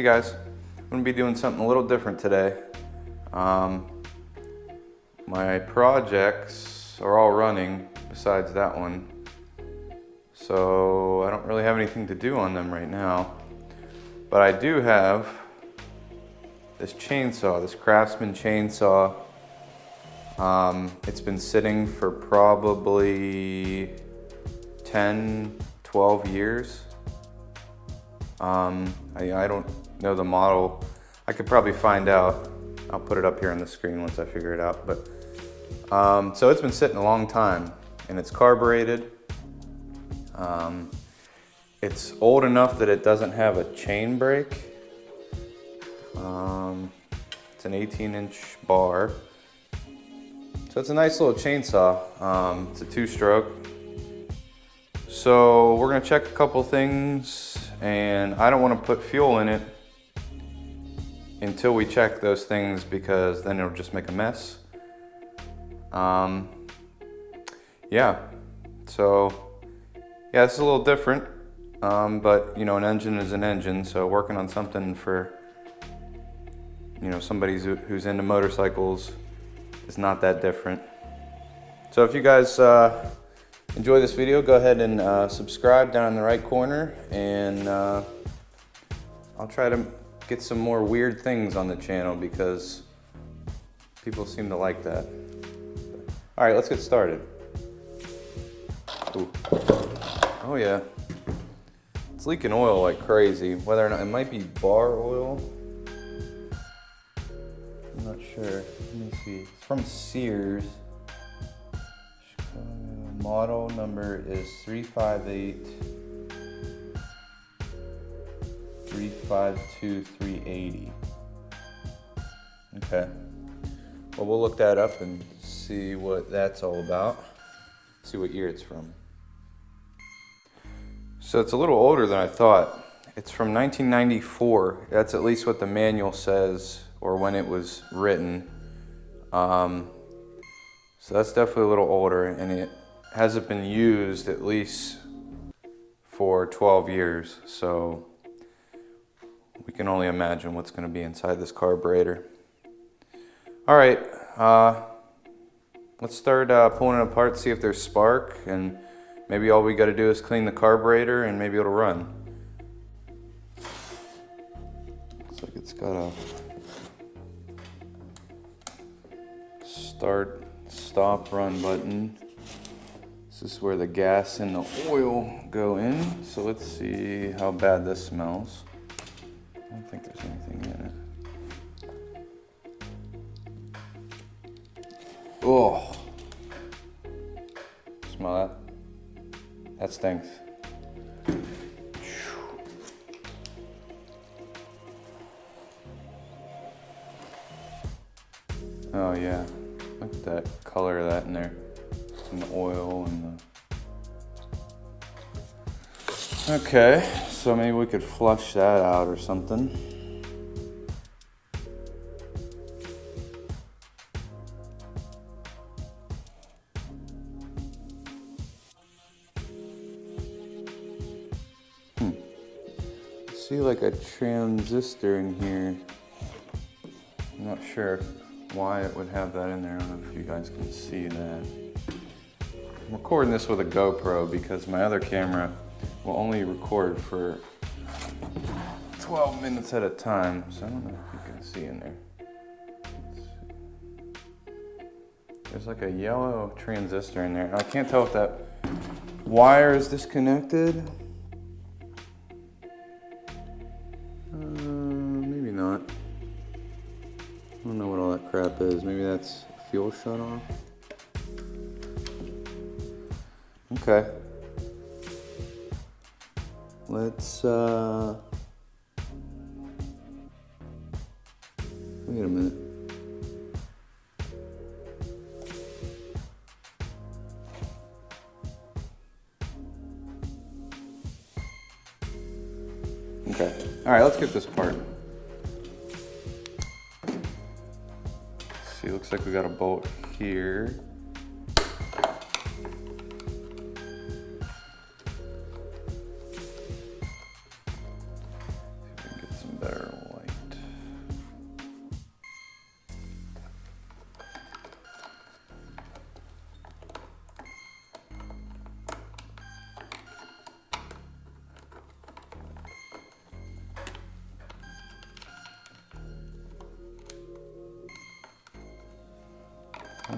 guys, I'm going to be doing something a little different today. My projects are all running besides that one, so I don't really have anything to do on them right now. But I do have this chainsaw, this Craftsman chainsaw. It's been sitting for probably 10, 12 years. I don't know the model. I could probably find out. I'll put it up here on the screen once I figure it out. But so it's been sitting a long time, and it's carbureted. It's old enough that it doesn't have a chain brake. It's an 18-inch bar. So it's a nice little chainsaw. It's a 2-stroke. So we're gonna check a couple things, and I don't want to put fuel in it until we check those things, because then it'll just make a mess. Yeah, so yeah, it's a little different, but you know, an engine is an engine, so working on something for, you know, somebody who's into motorcycles is not that different. So if you guys enjoy this video, go ahead and subscribe down in the right corner, and I'll try to get some more weird things on the channel because people seem to like that. All right, let's get started. Ooh. Oh yeah, it's leaking oil like crazy. Whether or not it might be bar oil, I'm not sure. Let me see. It's from Sears. Model number is 358-352-380. Okay. Well, we'll look that up and see what that's all about. See what year it's from. So it's a little older than I thought. It's from 1994. That's at least what the manual says, or when it was written. So that's definitely a little older, and it hasn't been used at least for 12 years. So we can only imagine what's going to be inside this carburetor. All right, let's start pulling it apart, see if there's spark, and maybe all we got to do is clean the carburetor and maybe it'll run. Looks like it's got a start, stop, run button. This is where the gas and the oil go in. So let's see how bad this smells. I don't think there's anything in it. Oh, smell that? That stinks. Oh yeah, look at that color of that in there. And the oil and the... Okay, so maybe we could flush that out or something. See like a transistor in here. I'm not sure why it would have that in there. I don't know if you guys can see that. I'm recording this with a GoPro because my other camera will only record for 12 minutes at a time. So I don't know if you can see in there. There's like a yellow transistor in there. I can't tell if that wire is disconnected. Maybe not. I don't know what all that crap is. Maybe that's fuel shut off. Okay. Let's wait a minute. Okay. All right, let's get this apart. See, looks like we got a bolt here. See if we can get some better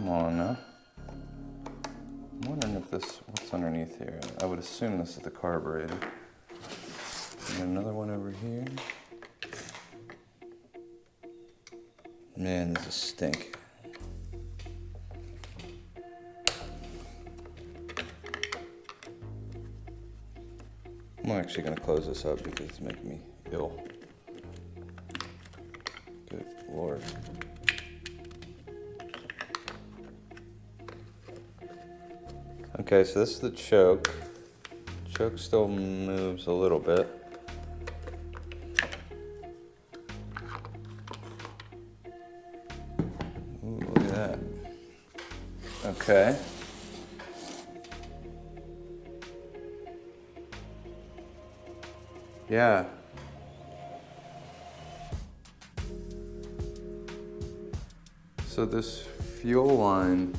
Come on now. I'm wondering if this, what's underneath here? I would assume this is the carburetor. And another one over here. Man, this is stink. I'm actually gonna close this up because it's making me ill. Good Lord. Okay, so this is the choke. Choke still moves a little bit. Ooh, look at that. Okay. Yeah. So this fuel line,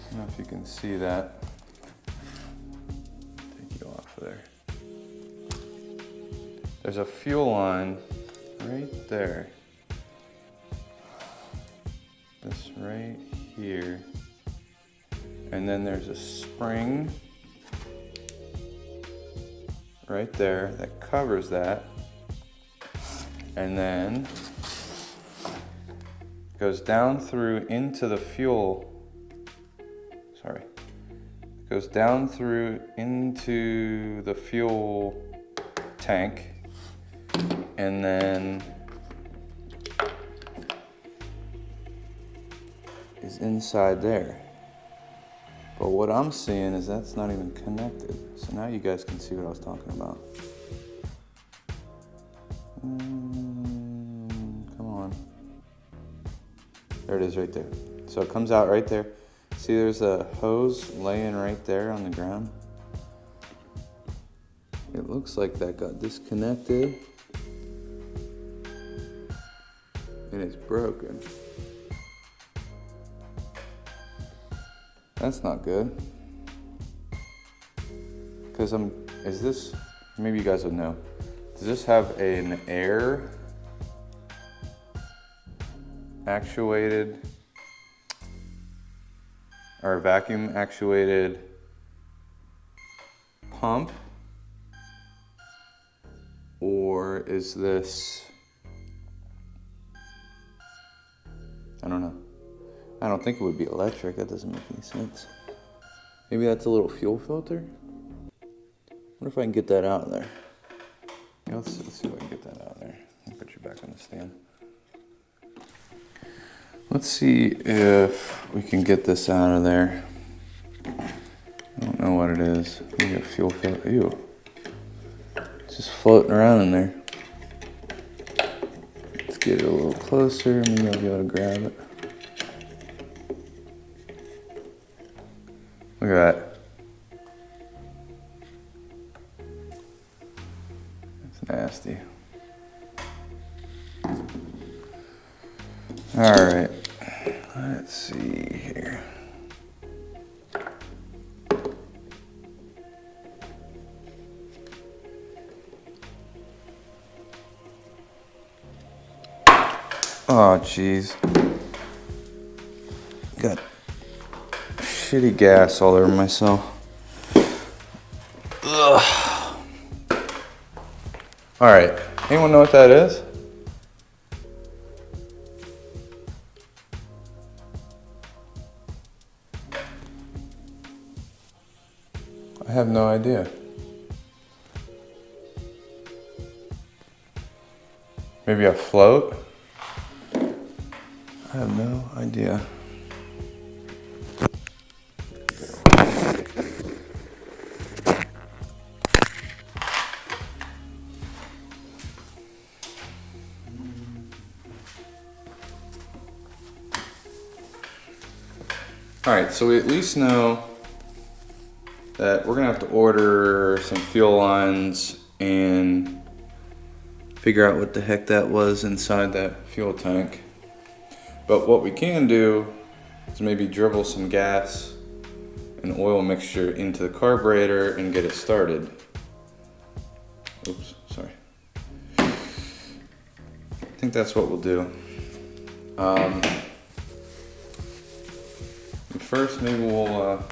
I don't know if you can see that. Take you off of there. There's a fuel line right there. This right here. And then there's a spring right there that covers that. And then goes down through into the fuel. Sorry. Goes down through into the fuel tank. And then is inside there. But what I'm seeing is that's not even connected. So now you guys can see what I was talking about. Come on. There it is right there. So it comes out right there. See there's a hose laying right there on the ground. It looks like that got disconnected. And it's broken. That's not good. Because is this, maybe you guys would know. Does this have an air actuated or vacuum actuated pump? Or is this, I don't know. I don't think it would be electric. That doesn't make any sense. Maybe that's a little fuel filter? I wonder if I can get that out of there. Yeah, let's see if I can get that out of there. I'll put you back on the stand. Let's see if we can get this out of there. I don't know what it is. Maybe a fuel filter. Ew. It's just floating around in there. Let's get it a little closer. Maybe I'll be able to grab it. Look at that. That's nasty. All right, let's see here. Oh, jeez. Got shitty gas all over myself. Ugh. All right, anyone know what that is? I have no idea. Maybe a float? I have no idea. All right, so we at least know that we're gonna have to order some fuel lines and figure out what the heck that was inside that fuel tank. But what we can do is maybe dribble some gas an oil mixture into the carburetor and get it started. Oops, sorry. I think that's what we'll do. First, maybe we'll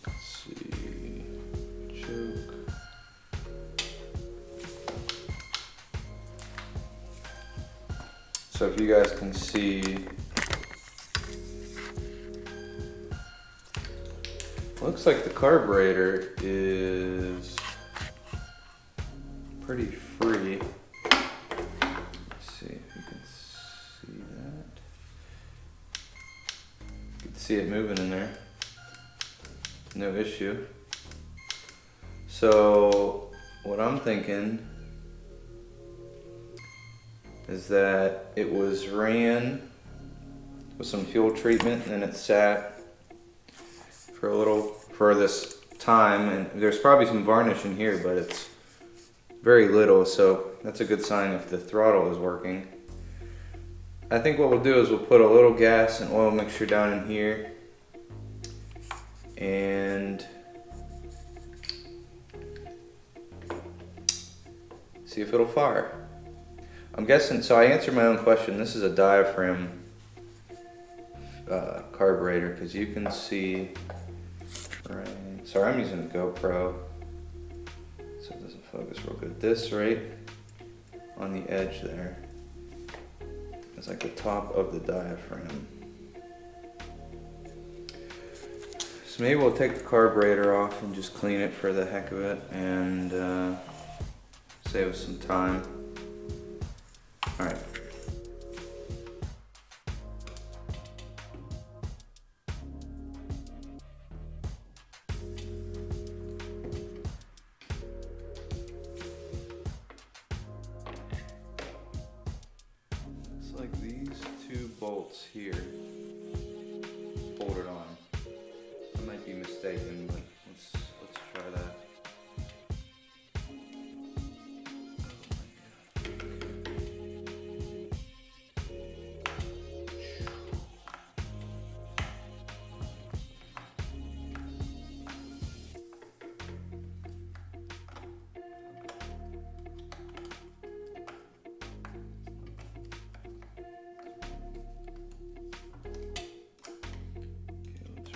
let's see, choke. So if you guys can see, looks like the carburetor is pretty free. Let's see if you can see that. You can see it moving in there. No issue. So what I'm thinking is that it was ran with some fuel treatment and then it sat for this time, and there's probably some varnish in here, but it's very little, so that's a good sign if the throttle is working. I think what we'll do is we'll put a little gas and oil mixture down in here and see if it'll fire. I'm guessing, so I answered my own question. This is a diaphragm carburetor, because you can see, right, sorry, I'm using a GoPro, so it doesn't focus real good. This right on the edge there is like the top of the diaphragm. So maybe we'll take the carburetor off and just clean it for the heck of it and save us some time. All right. Looks like these two bolts here hold it on. I might be mistaken, but let's try that.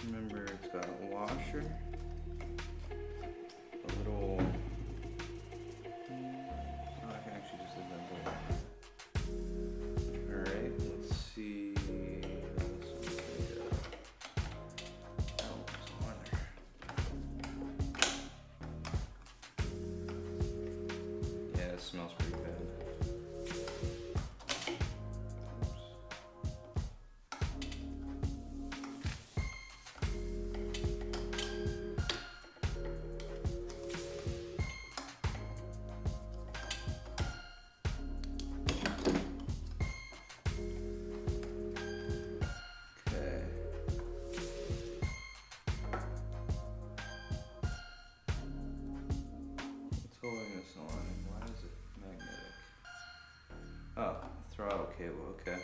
Remember, it's got a washer, a little, oh, I can actually just leave that there. Alright, let's see, oh, it's on there. Yeah, it smells pretty bad. Oh, throttle cable, okay.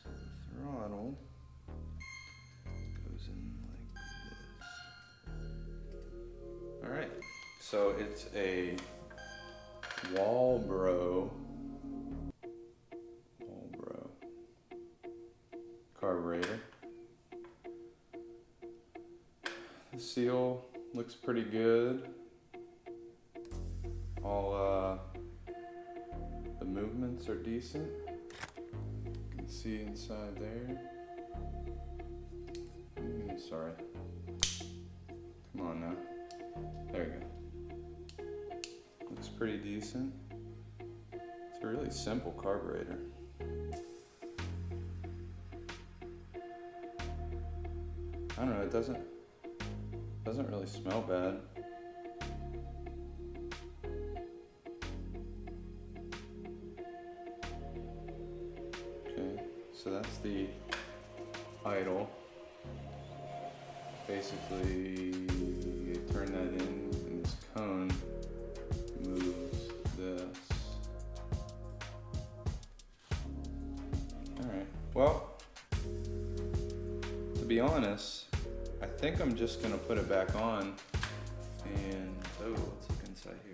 So the throttle goes in like this. Alright, so it's a Walbro carburetor. The seal looks pretty good. All the movements are decent. You can see inside there. Sorry. Come on now. There you go. Looks pretty decent. It's a really simple carburetor. I don't know, it doesn't really smell bad. So that's the idle. Basically, you turn that in and this cone moves this. Alright. honest, I think I'm just gonna put it back on and, oh, let's look inside here.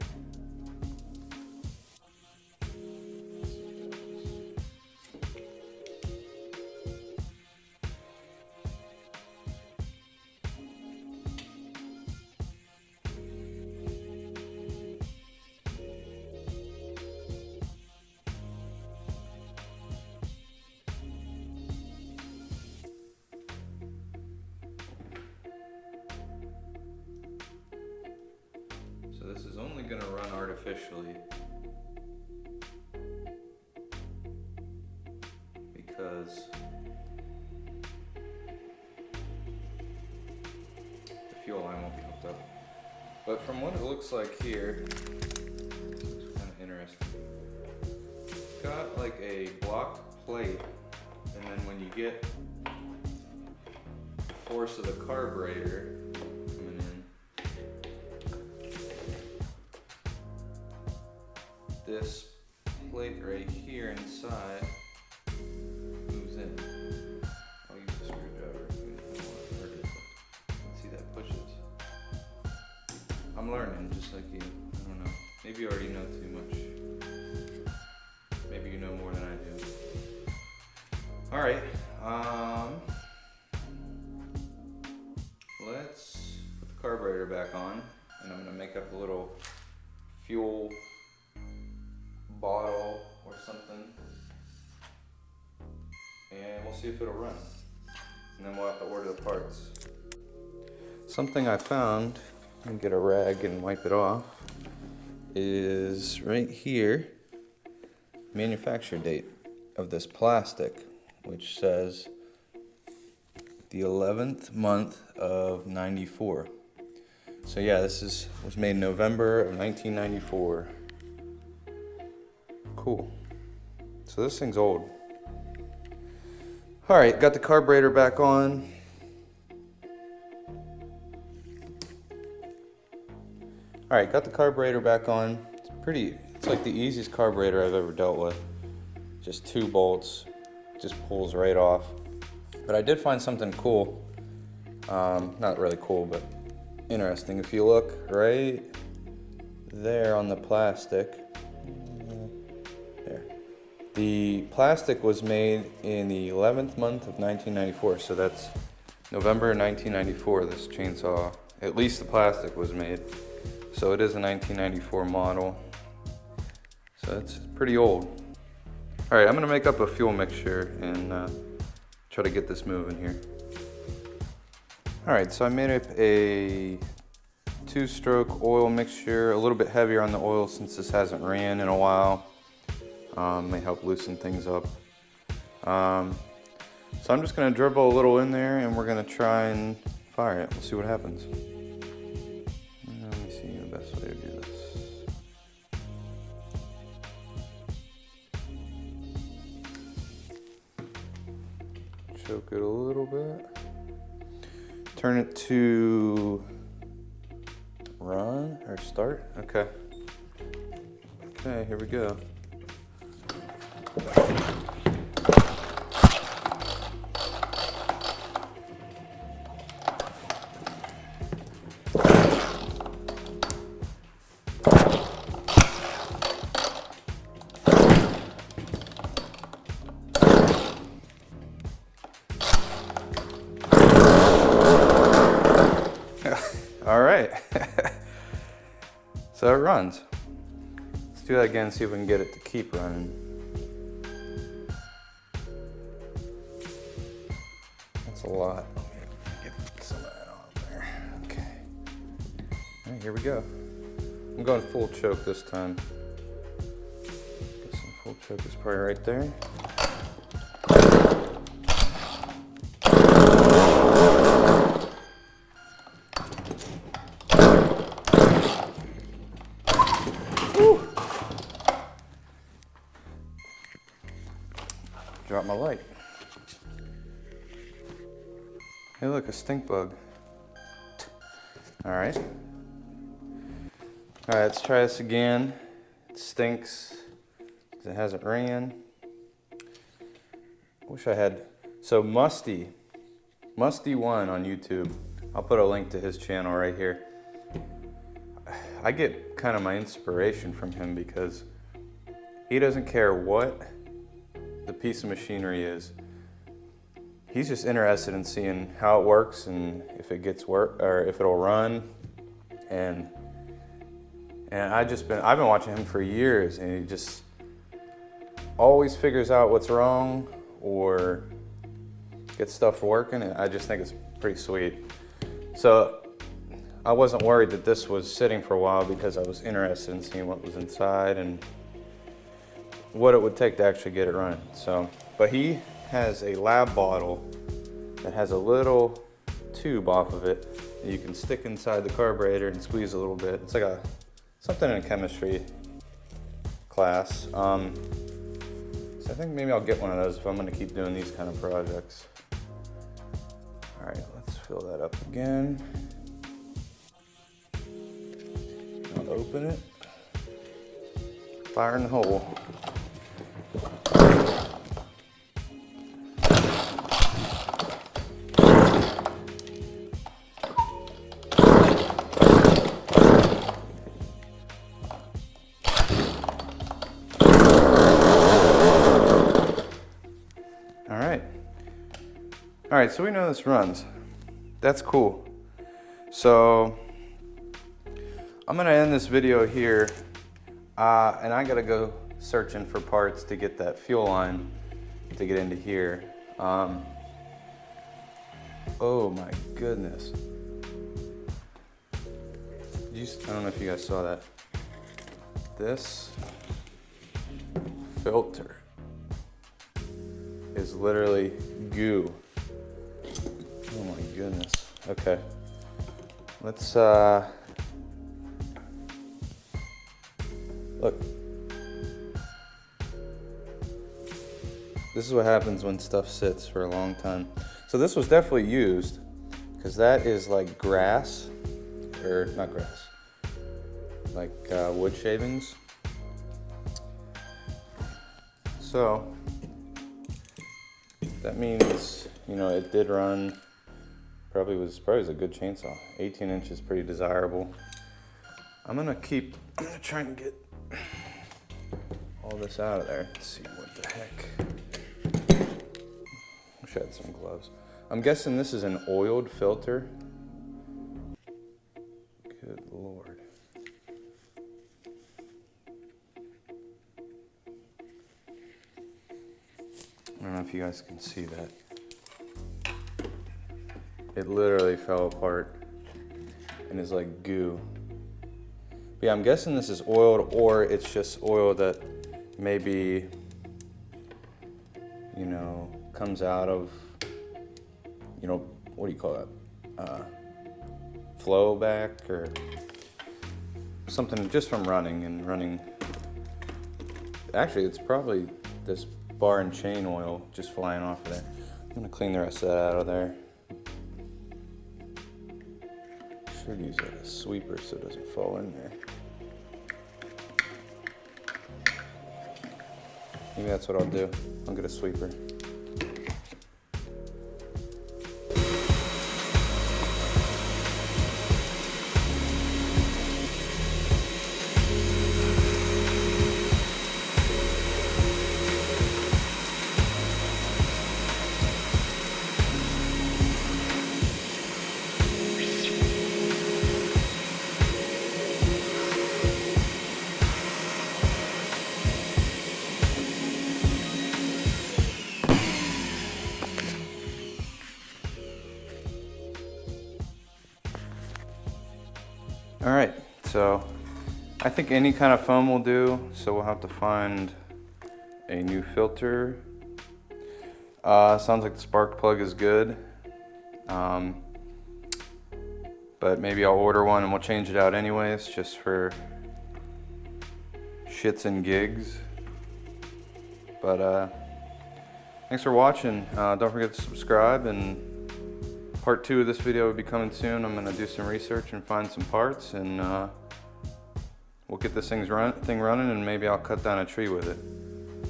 So this is only going to run artificially because the fuel line won't be hooked up. But from what it looks like here, it's kind of interesting. It's got like a block plate, and then when you get the force of the carburetor coming in, this plate right here inside moves in. I'll use a screwdriver if you don't want to hurt it. See, that pushes. I'm learning just like you. I don't know. Maybe you already know too much. Maybe you know more than I do. Alright. Let's put the carburetor back on, and I'm going to make up a little fuel bottle or something, and we'll see if it'll run, and then we'll have to order the parts. Something I found, and get a rag and wipe it off, is right here, manufacture date of this plastic, which says the 11th month of 94. So yeah, this was made in November of 1994. Cool. So this thing's old. Alright, got the carburetor back on. Alright, got the carburetor back on. It's like the easiest carburetor I've ever dealt with. Just 2 bolts, just pulls right off. But I did find something cool. Not really cool, but interesting. If you look right there on the plastic, there. The plastic was made in the 11th month of 1994, so that's November 1994 this chainsaw, at least the plastic was made. So it is a 1994 model. So it's pretty old. Alright, I'm gonna make up a fuel mixture and try to get this moving here. Alright, so I made up a 2-stroke oil mixture, a little bit heavier on the oil since this hasn't ran in a while. May help loosen things up. So I'm just gonna dribble a little in there and we're gonna try and fire it. We'll see what happens. Let me see the best way to do this. Choke it a little bit. Turn it to run or start. Okay. Okay, here we go. All right. So it runs. Let's do that again, see if we can get it to keep running. That's a lot. Get some of that on there. Okay. All right, here we go. I'm going full choke this time. Get some full choke is probably right there. Drop my light. Hey look, a stink bug. Alright. Alright, let's try this again. It stinks because it hasn't ran. Wish I had, so musty Musty1 on YouTube. I'll put a link to his channel right here. I get kind of my inspiration from him because he doesn't care what the piece of machinery is. He's just interested in seeing how it works and if it gets work or if it'll run. And I've been watching him for years, and he just always figures out what's wrong or gets stuff working, and I just think it's pretty sweet. So I wasn't worried that this was sitting for a while because I was interested in seeing what was inside and what it would take to actually get it running. So, but he has a lab bottle that has a little tube off of it that you can stick inside the carburetor and squeeze a little bit. It's like something in a chemistry class. So I think maybe I'll get one of those if I'm gonna keep doing these kind of projects. All right, let's fill that up again. I'll open it. Fire in the hole. All right, so we know this runs. That's cool. So I'm gonna end this video here, and I gotta go searching for parts to get that fuel line to get into here. Oh my goodness. I don't know if you guys saw that. This filter is literally goo. Oh my goodness. Okay. Let's look. This is what happens when stuff sits for a long time. So this was definitely used, because that is like grass, or not grass, like wood shavings. So that means, you know, it did run. Probably was a good chainsaw. 18 inches, pretty desirable. I'm gonna try and get all this out of there. Let's see what the heck. I should have some gloves. I'm guessing this is an oiled filter. Good Lord. I don't know if you guys can see that. It literally fell apart and is like goo. But yeah, I'm guessing this is oiled, or it's just oil that maybe, you know, comes out of, you know, what do you call that? Flow back or something, just from running. Actually, it's probably this bar and chain oil just flying off of there. I'm gonna clean the rest of that out of there. Should use like a sweeper so it doesn't fall in there. Maybe that's what I'll do. I'll get a sweeper. All right, so I think any kind of foam will do, so we'll have to find a new filter. Sounds like the spark plug is good, but maybe I'll order one and we'll change it out anyways, just for shits and gigs. But thanks for watching. Don't forget to subscribe, and part 2 of this video will be coming soon. I'm gonna do some research and find some parts, and we'll get this thing running, and maybe I'll cut down a tree with it.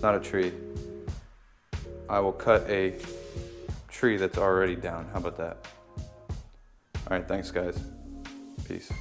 Not a tree. I will cut a tree that's already down. How about that? All right, thanks guys. Peace.